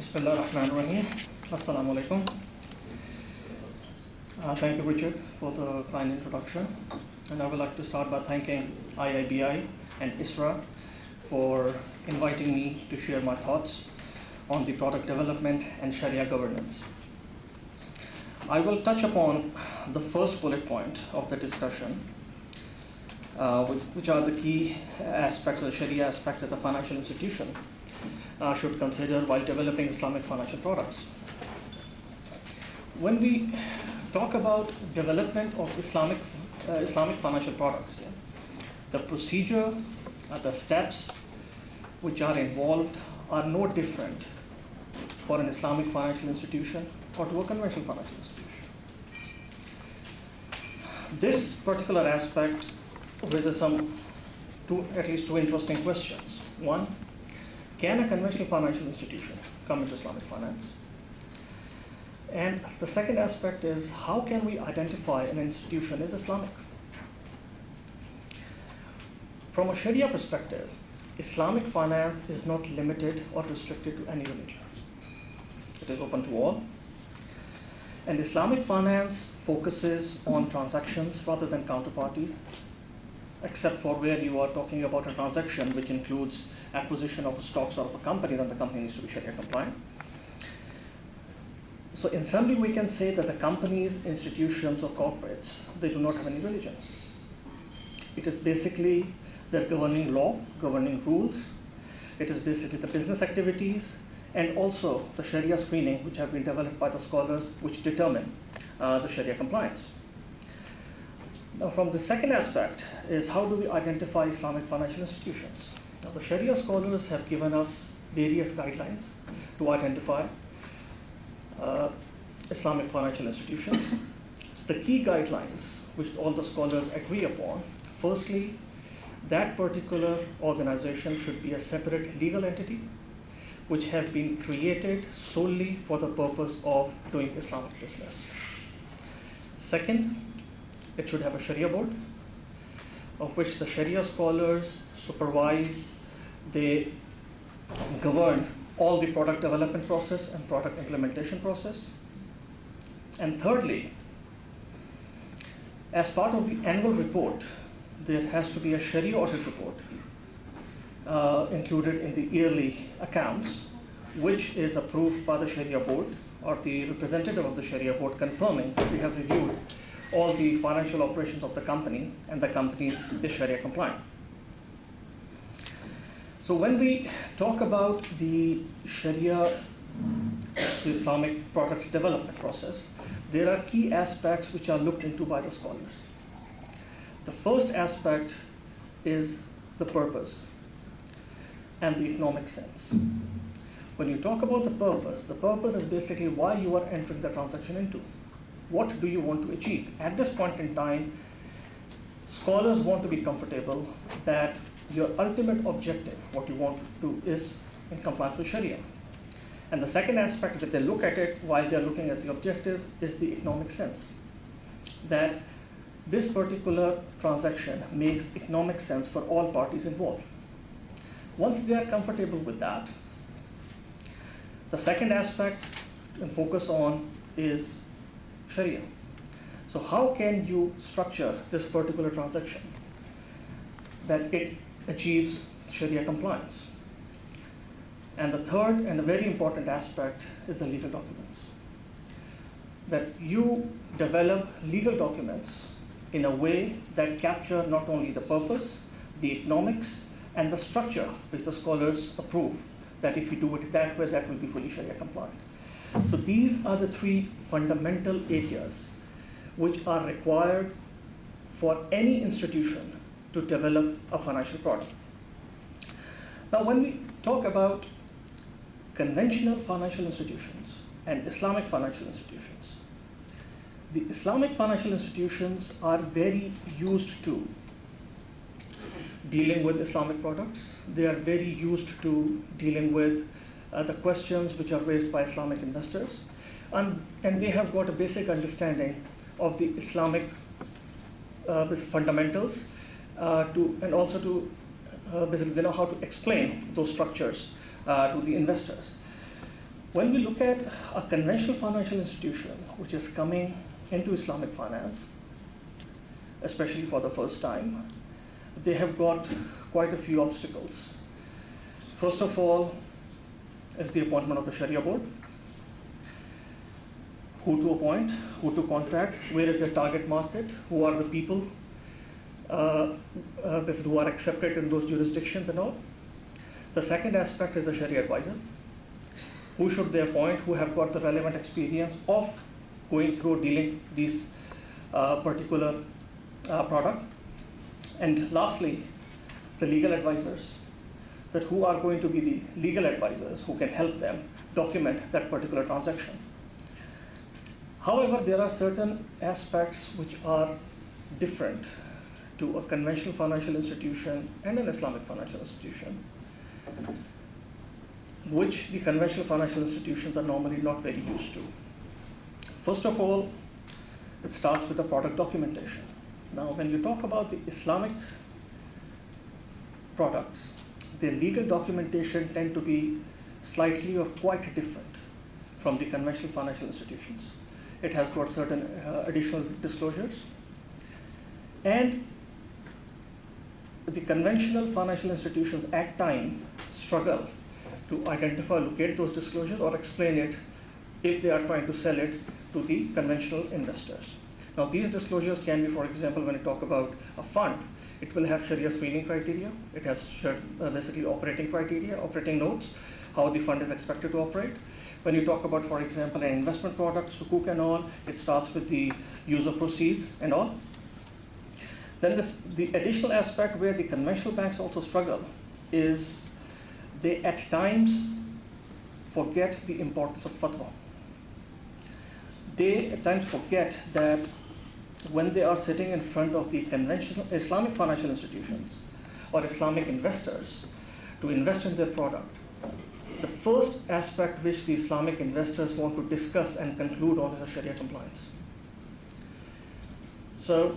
Bismillah ar-Rahman ar-Rahim. Assalamu alaikum. Thank you, Richard, for the kind introduction. And I would like to start by thanking IIBI and ISRA for inviting me to share my thoughts on the product development and Sharia governance. I will touch upon the first bullet point of the discussion, which are the key aspects, the Sharia aspects that the financial institution should consider while developing Islamic financial products. When we talk about development of Islamic financial products, the procedure, the steps which are involved are no different for an Islamic financial institution or to a conventional financial institution. This particular aspect raises at least two interesting questions. One, can a conventional financial institution come into Islamic finance? And the second aspect is, how can we identify an institution as Islamic? From a Sharia perspective, Islamic finance is not limited or restricted to any religion. It is open to all. And Islamic finance focuses on transactions rather than counterparties, except for where you are talking about a transaction which includes acquisition of stocks of a company, then the company needs to be Sharia compliant. So in summary, we can say that the companies, institutions, or corporates, they do not have any religion. It is basically their governing law, governing rules. It is basically the business activities and also the Sharia screening, which have been developed by the scholars, which determine the Sharia compliance. Now, from the second aspect is, how do we identify Islamic financial institutions? Now, the Sharia scholars have given us various guidelines to identify Islamic financial institutions. The key guidelines, which all the scholars agree upon, firstly, that particular organization should be a separate legal entity which have been created solely for the purpose of doing Islamic business. Second, it should have a Sharia board, of which the Sharia scholars supervise, they govern all the product development process and product implementation process. And thirdly, as part of the annual report, there has to be a Sharia audit report included in the yearly accounts, which is approved by the Sharia board or the representative of the Sharia board, confirming that we have reviewed all the financial operations of the company and the company is Sharia compliant. So when we talk about the Sharia, the Islamic products development process, there are key aspects which are looked into by the scholars. The first aspect is the purpose and the economic sense. When you talk about the purpose is basically why you are entering the transaction into. What do you want to achieve? At this point in time, scholars want to be comfortable that your ultimate objective, what you want to do, is in compliance with Sharia. And the second aspect that they look at it while they're looking at the objective is the economic sense. That this particular transaction makes economic sense for all parties involved. Once they are comfortable with that, the second aspect to focus on is Sharia. So how can you structure this particular transaction that it achieves Sharia compliance? And the third and a very important aspect is the legal documents. That you develop legal documents in a way that capture not only the purpose, the economics, and the structure which the scholars approve, that if you do it that way, that will be fully Sharia compliant. So these are the three fundamental areas which are required for any institution to develop a financial product. Now, when we talk about conventional financial institutions and Islamic financial institutions, the Islamic financial institutions are very used to dealing with Islamic products. They are very used to dealing with the questions which are raised by Islamic investors, and they have got a basic understanding of the Islamic fundamentals and also to basically they know how to explain those structures to the investors. When we look at a conventional financial institution which is coming into Islamic finance, especially for the first time, they have got quite a few obstacles. First of all is the appointment of the Sharia board. Who to appoint, who to contact, where is the target market, who are the people who are accepted in those jurisdictions and all. The second aspect is the Sharia advisor. Who should they appoint, who have got the relevant experience of going through dealing these particular product. And lastly, the legal advisors, that who are going to be the legal advisors who can help them document that particular transaction. However, there are certain aspects which are different to a conventional financial institution and an Islamic financial institution, which the conventional financial institutions are normally not very used to. First of all, it starts with the product documentation. Now, when you talk about the Islamic products, their legal documentation tend to be slightly or quite different from the conventional financial institutions. It has got certain additional disclosures. And the conventional financial institutions at times struggle to identify, locate those disclosures or explain it if they are trying to sell it to the conventional investors. Now, these disclosures can be, for example, when you talk about a fund, it will have Sharia screening criteria. It has basically operating criteria, operating notes, how the fund is expected to operate. When you talk about, for example, an investment product, sukuk and all, it starts with the use of proceeds and all. Then the additional aspect where the conventional banks also struggle is they at times forget the importance of fatwa. They at times forget that when they are sitting in front of the conventional Islamic financial institutions or Islamic investors to invest in their product, the first aspect which the Islamic investors want to discuss and conclude on is a Sharia compliance. So,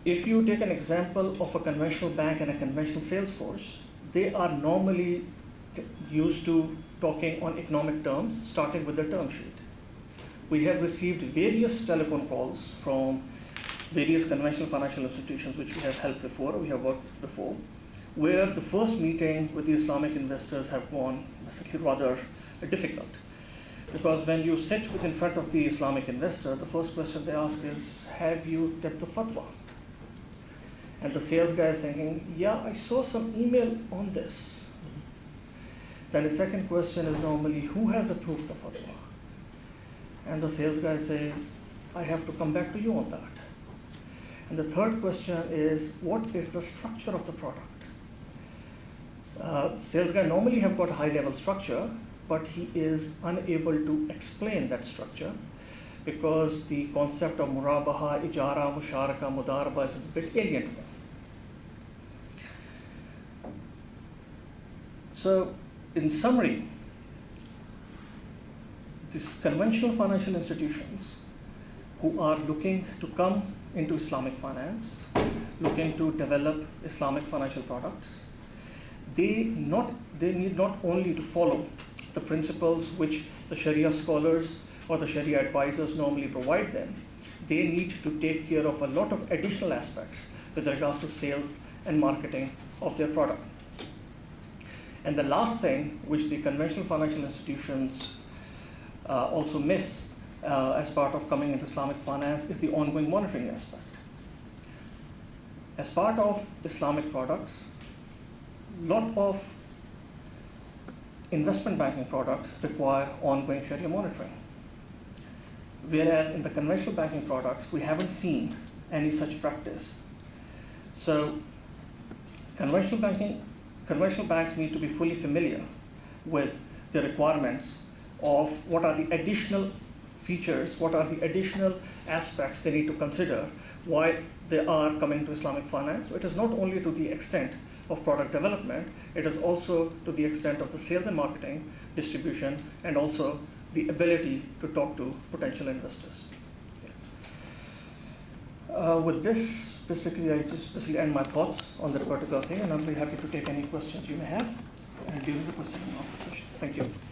if you take an example of a conventional bank and a conventional sales force, they are normally used to talking on economic terms, starting with the term sheet. We have received various telephone calls from various conventional financial institutions which we have helped before, we have worked before, where the first meeting with the Islamic investors have gone basically rather difficult. Because when you sit in front of the Islamic investor, the first question they ask is, have you get the fatwa? And the sales guy is thinking, yeah, I saw some email on this. Then the second question is normally, who has approved the fatwa? And the sales guy says, I have to come back to you on that. And the third question is, what is the structure of the product? Sales guy normally have got a high-level structure, but he is unable to explain that structure because the concept of murabaha, ijara, musharaka, mudaraba is a bit alien to them. So, in summary, these conventional financial institutions who are looking to come into Islamic finance, looking to develop Islamic financial products, they need not only to follow the principles which the Sharia scholars or the Sharia advisors normally provide them, they need to take care of a lot of additional aspects with regards to sales and marketing of their product. And the last thing which the conventional financial institutions also miss as part of coming into Islamic finance is the ongoing monitoring aspect. As part of Islamic products, lot of investment banking products require ongoing Sharia monitoring. Whereas in the conventional banking products, we haven't seen any such practice. So conventional banks need to be fully familiar with the requirements of what are the additional features, what are the additional aspects they need to consider while they are coming to Islamic finance. So it is not only to the extent of product development, it is also to the extent of the sales and marketing, distribution, and also the ability to talk to potential investors. With this, I just end my thoughts on that particular thing, and I'm very happy to take any questions you may have during the question and answer session. Thank you.